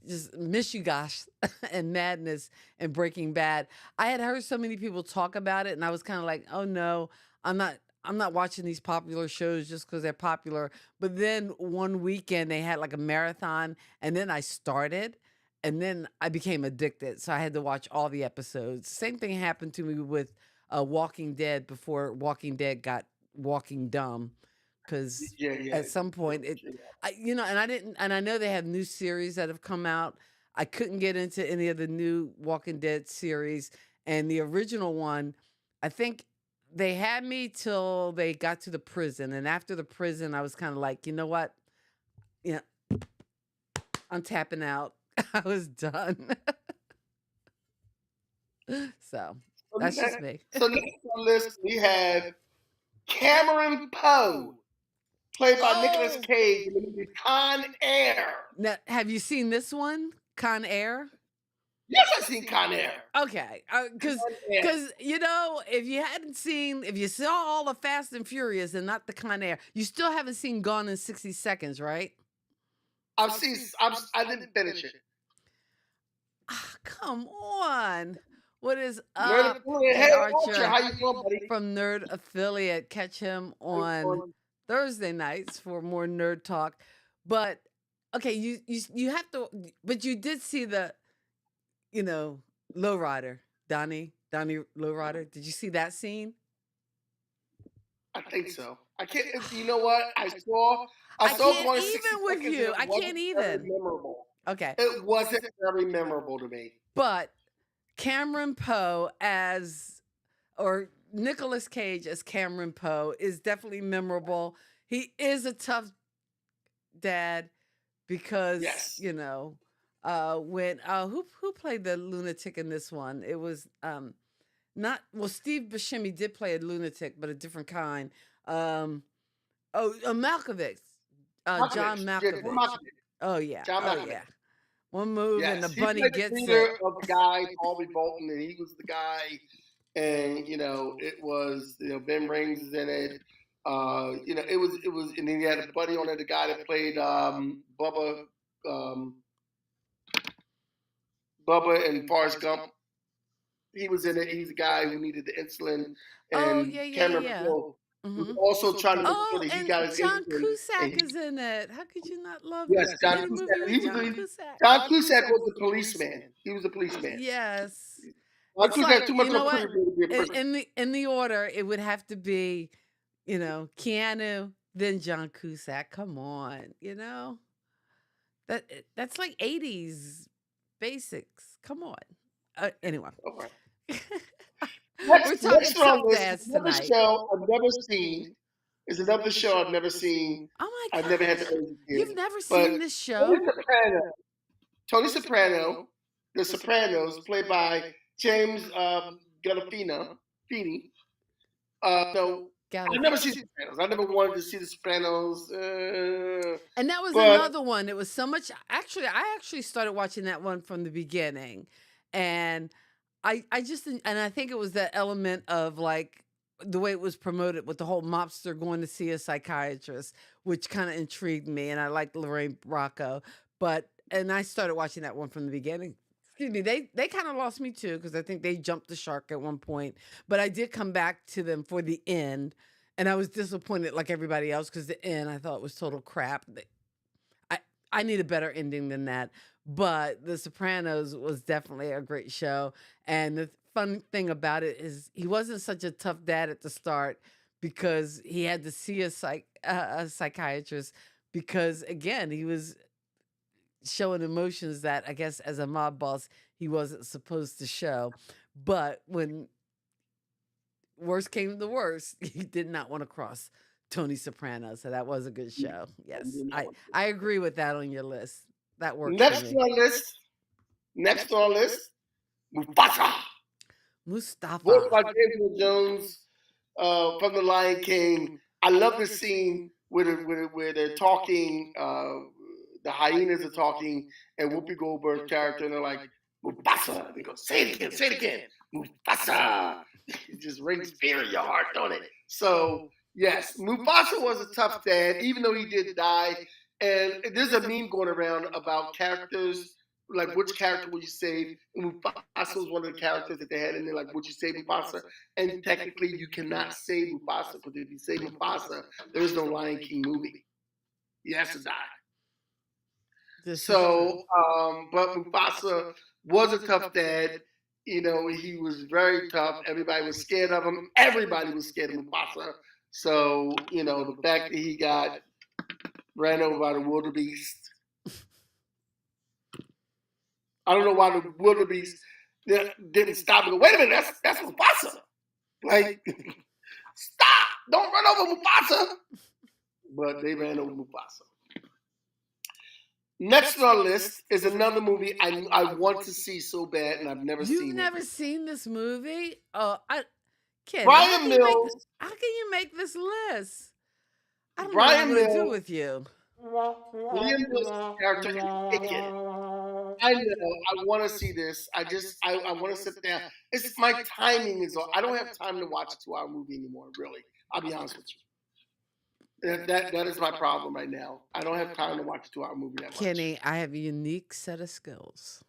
just mishigash and madness and Breaking Bad. I had heard so many people talk about it, and I was kind of like, oh no, I'm not watching these popular shows just because they're popular. But then one weekend they had like a marathon, and then I started, and then I became addicted. So I had to watch all the episodes. Same thing happened to me with Walking Dead before Walking Dead got Walking Dumb, because Yeah. at some point and I know they have new series that have come out. I couldn't get into any of the new Walking Dead series, and the original one, I think they had me till they got to the prison, and after the prison, I was kind of like, you know what, yeah, I'm tapping out. I was done. So that's just me. So next on the list we have Cameron Poe, played by Nicolas Oh, Cage in the movie Con Air. now have you seen this one, Con Air? Yes, I've seen Con Air. Okay, because Con Air. if you saw all the Fast and Furious and not the Con Air, you still haven't seen Gone in 60 Seconds, right? I didn't finish it. Ah, come on. What is Nerd up, Affiliate. Ed Hey, Archer, Archer how you doing, buddy? from Nerd Affiliate? Catch him on Thursday nights for more nerd talk. But okay, you have to, but you did see the, Lowrider, Donnie Lowrider. Did you see that scene? I think so. I can't. You know what? I saw I can't Going 60 even with Seconds, you. and I it wasn't can't very even. memorable. Okay. It wasn't very memorable to me. But Cameron Poe or Nicolas Cage as Cameron Poe is definitely memorable. He is a tough dad because, Yes. when who played the lunatic in this one? It was Steve Buscemi did play a lunatic, but a different kind. Malkovich. John Malkovich. Malkovich. Oh yeah. John Oh Malkovich. yeah. One move and the Yes, he bunny played the gets leader it. of the guy, Bobby Bolton, and he was the guy. And it was Ben Rings is in it. It was, and then he had a buddy on it, the guy that played Bubba, Bubba and Forrest Gump. He was in it. He's the guy who needed the insulin, Oh and yeah. Cameron Poe was also trying to make sure Oh, that he and got his John insulin. And Cusack is in it. How could you not love yes, John any movie Cusack. He with John was Cusack? John Cusack was the policeman. He was the policeman. Yes. John It's Cusack like, too much you of know a what? prisoner to be a prisoner. In the order, it would have to be, Keanu, then John Cusack. Come on, that's like 80s basics. Come on. Anyway. Okay. We're talking Next on tough this dads is another tonight. show I've never seen. It's another show I've never seen. Oh my I've never had the gosh. urge to see You've it. never But seen this show? Tony Soprano, The Sopranos, played by James Gandolfini. No, I've never seen The Sopranos. I never wanted to see The Sopranos. And that was but another one. It was so much. Actually, I actually started watching that one from the beginning, and I just and I think it was that element of like the way it was promoted with the whole mobster going to see a psychiatrist, which kind of intrigued me, and I liked Lorraine Bracco. And I started watching that one from the beginning. Excuse me, they kind of lost me too because I think they jumped the shark at one point. But I did come back to them for the end, and I was disappointed like everybody else because the end I thought was total crap. I need a better ending than that. But The Sopranos was definitely a great show, and the fun thing about it is he wasn't such a tough dad at the start because he had to see a psychiatrist because again he was showing emotions that I guess as a mob boss he wasn't supposed to show. But when worst came to worst, he did not want to cross Tony Soprano. So that was a good show. Yes. I agree with that on your list. That works next for me. on our list, Mufasa. Mustafa. Voiced by James Earl Jones from The Lion King. I love this scene where they're talking. The hyenas are talking, and Whoopi Goldberg's character, and they're like, Mufasa. They go, say it again. Mufasa. It just rings fear in your heart, don't it? So, yes, Mufasa was a tough dad, even though he did die. And there's a meme going around about characters, like which character would you save? And Mufasa was one of the characters that they had in there, like, would you save Mufasa? And technically, you cannot save Mufasa, because if you save Mufasa, there is no Lion King movie. He has to die. So, but Mufasa was a tough dad. He was very tough. Everybody was scared of him. Everybody was scared of Mufasa. So, the fact that he got ran over by the wildebeest, I don't know why the wildebeest didn't stop and go, wait a minute, that's Mufasa. Like, stop! Don't run over Mufasa. But they ran over Mufasa. Next on our list is another movie I want to see so bad, and I've never seen it. You've never seen this movie? Oh, Kenny, Brian Mills. how can you make this list? I don't know what Brian I'm going to do Mills, with you. William Mills' character is Pickett. I know. I want to see this. I want to sit down. It's my timing is. I don't have time to watch a 2-hour movie anymore. Really, I'll be honest with you. That is my problem right now. I don't have time to watch a 2-hour movie that much. Kenny, I have a unique set of skills.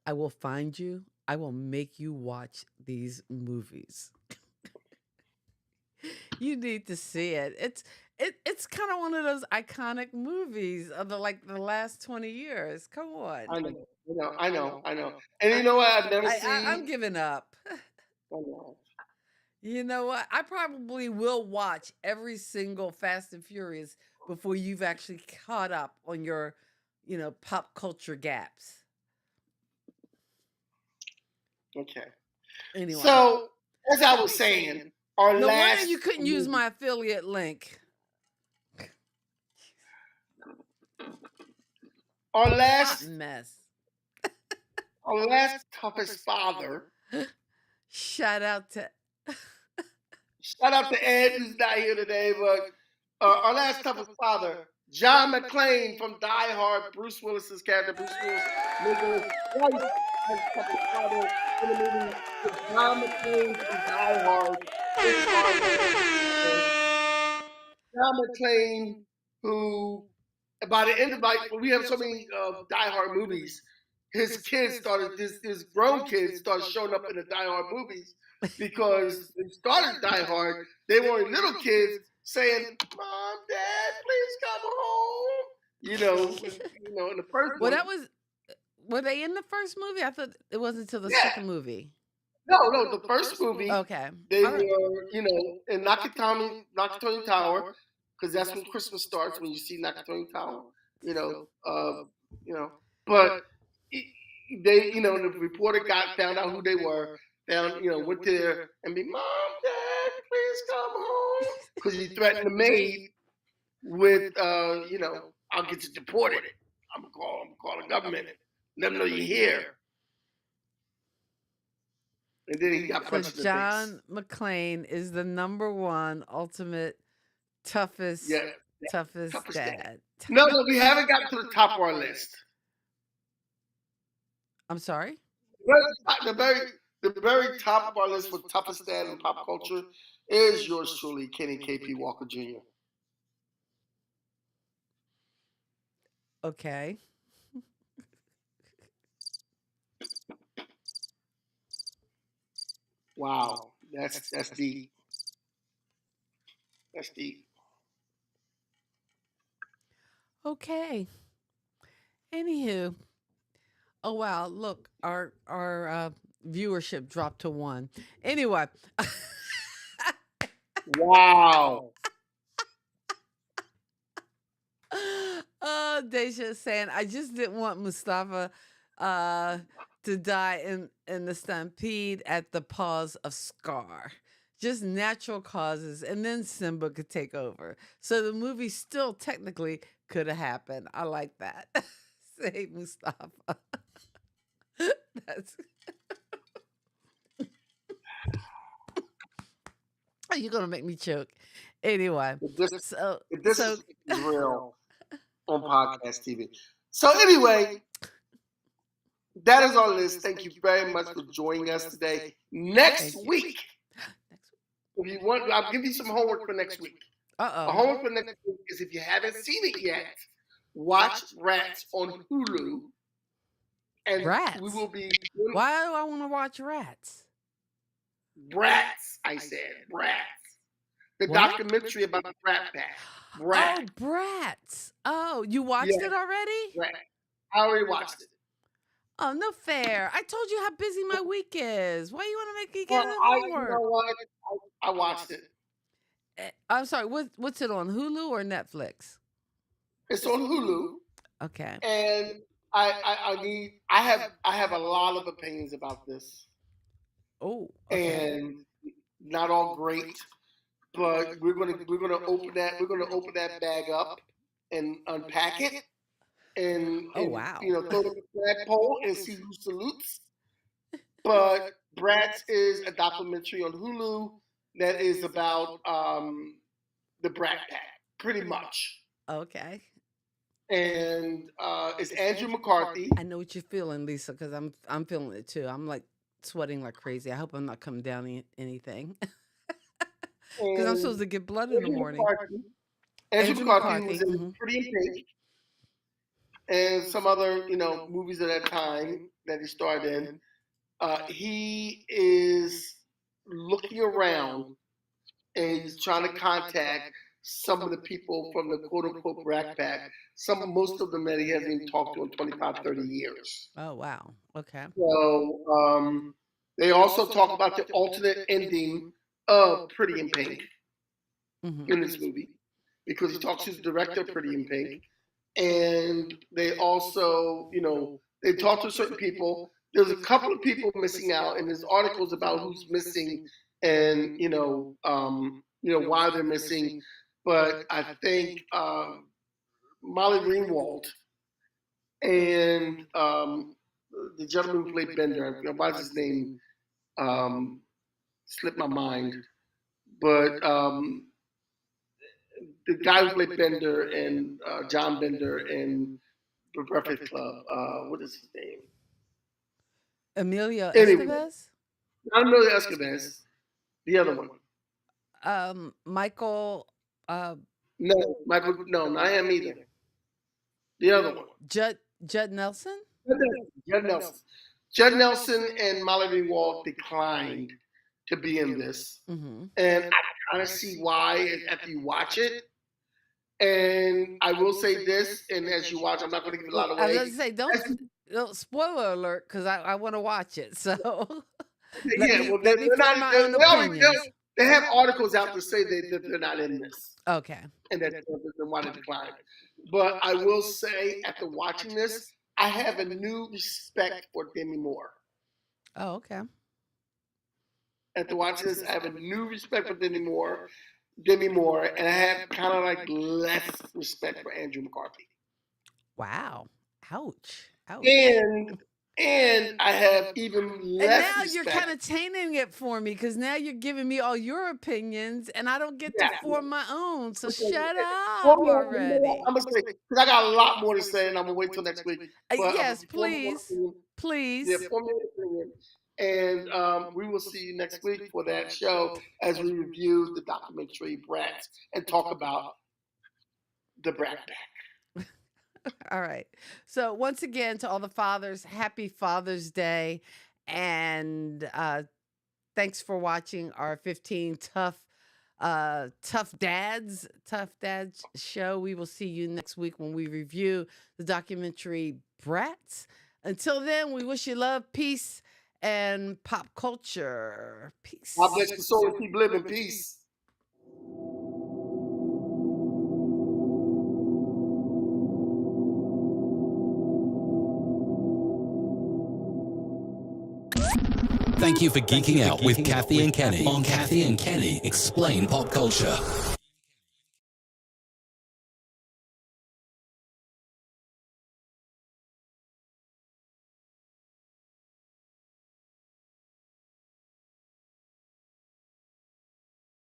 I will find you. I will make you watch these movies. You need to see it. It's kind of one of those iconic movies of the last 20 years. Come on. I know. And you know what? I've never seen. I'm giving up. I know. You know what? I probably will watch every single Fast and Furious before you've actually caught up on your, pop culture gaps. Okay. Anyway. So, as I was saying, our No last. wonder you couldn't use my affiliate link. Our Hot last mess. toughest father. Shout out to Ed, who's not here today, but our last toughest father, John McClane from Die Hard, Bruce Willis's character, Bruce Willis, making his twice as toughest father in the movie. John McClane from Die Hard. John McClane, who by the end of we have so many Die Hard movies. His grown kids started showing up in the Die Hard movies because they started Die Hard. They were little kids saying, "Mom, Dad, please come home." In the first Well, one. were they in the first movie? I thought it wasn't until the second movie. No, the first movie. Okay. They were, in Nakatomi Tower, because that's when Christmas starts, when you see Nakatomi Tower. But they, the reporter found out who they were, went there and be, "Mom, Dad, please come home," because he threatened the maid with, "I'll get you deported. I'm gonna call the government. Let them know you're here." And then he got punched in the face. John McClane is the number one ultimate toughest dad. No, we haven't gotten to the top of our list. I'm sorry? The very top of our list for toughest dad in pop culture is yours truly, Kenny KP Walker Jr. Okay. Wow, that's deep. That's deep. Okay. Anywho. Oh wow, look, our viewership dropped to 1. Anyway. Wow. Oh, Deja is saying, I just didn't want Mustafa to die in the stampede at the paws of Scar. Just natural causes, and then Simba could take over. So the movie still technically could have happened. I like that. Say Mustafa. That's you're gonna make me choke. Anyway, this is real on podcast TV. So anyway, that is our list. Thank you very much for joining us today. Next week, if you want, I'll give you some homework for next week. The homework for next week is, if you haven't seen it yet, watch Rats on Hulu. And Rats? we will be. Why do I want to watch Rats? Brats, I said. Brats. The documentary about the Brat Pack. Brat. Oh, Brats. Oh, you watched it already? Brat. I already watched it. Oh, no fair. I told you how busy my week is. Why you want to make me get homework? You know what? I watched it. I'm sorry. What's it on, Hulu or Netflix? It's on Hulu, Okay. and I have a lot of opinions about this, Oh, okay. and not all great. But we're gonna open that bag up and unpack it, Oh, and wow. you know, throw it in the flagpole and see who salutes. But Bratz is a documentary on Hulu that is about the Brat Pack, pretty much. Okay. And it's Andrew McCarthy. I know what you're feeling, Lisa, because I'm feeling it too. I'm like sweating like crazy. I hope I'm not coming down anything. Because I'm supposed And to get blood in the Andrew morning. McCarthy, Andrew Andrew McCarthy, who was McCarthy. in Pretty in Pink and some other, you know, movies at that time that he starred in. He is looking around and he's trying to contact some of the people from the quote unquote Brat Pack. Most of them that he hasn't even talked to in 25, 30 years. Oh, wow. Okay. So they also talk about the alternate ending of Pretty in Pink in this movie because he talks to the director of Pretty in Pink. And they also, you know, they talk to certain people. There's a couple of people missing out, and there's articles about who's missing and why they're missing. But I think Molly Ringwald and the gentleman who played Bender, what's his name? Slipped my mind. But the guy who played Bender and John Bender and the Breakfast Club. What is his name? Emilio Anyway, Estevez? not Emilio Estevez. The other one. Michael, No, Michael. No, not him either. The other one. Judd Nelson? Judd Nelson. Judd Nelson and Molly Ringwald declined to be in this, and I kind of see why after you watch it. And I will say this, and as you watch, I'm not going to give a lot away. I was going to say, don't spoiler alert, because I want to watch it. So let me form my own opinions. They have articles out to say that they're not in this. Okay. And that they want to decline. But I will say, after watching this, I have a new respect for Demi Moore. Oh, okay. After watching this, I have a new respect for Demi Moore, and I have kind of like less respect for Andrew McCarthy. Wow. Ouch. And I have even less. And now respect. You're kind of tainting it for me because now you're giving me all your opinions and I don't get to form my own. So shut up already. I'm gonna say because I got a lot more to say, and I'm gonna wait till next week. Yes, please. Yeah, form your opinion. And we will see you next week for that show as we review the documentary Bratz and talk about the Brat Pack. All right. So once again, to all the fathers, happy Father's Day. And thanks for watching our 15 tough dads show. We will see you next week when we review the documentary Bratz. Until then, we wish you love, peace, and pop culture. Peace. God bless your soul and keep living. Peace. Thank you for geeking out with Kathy and Kenny on Kathy and Kenny Explain Pop Culture.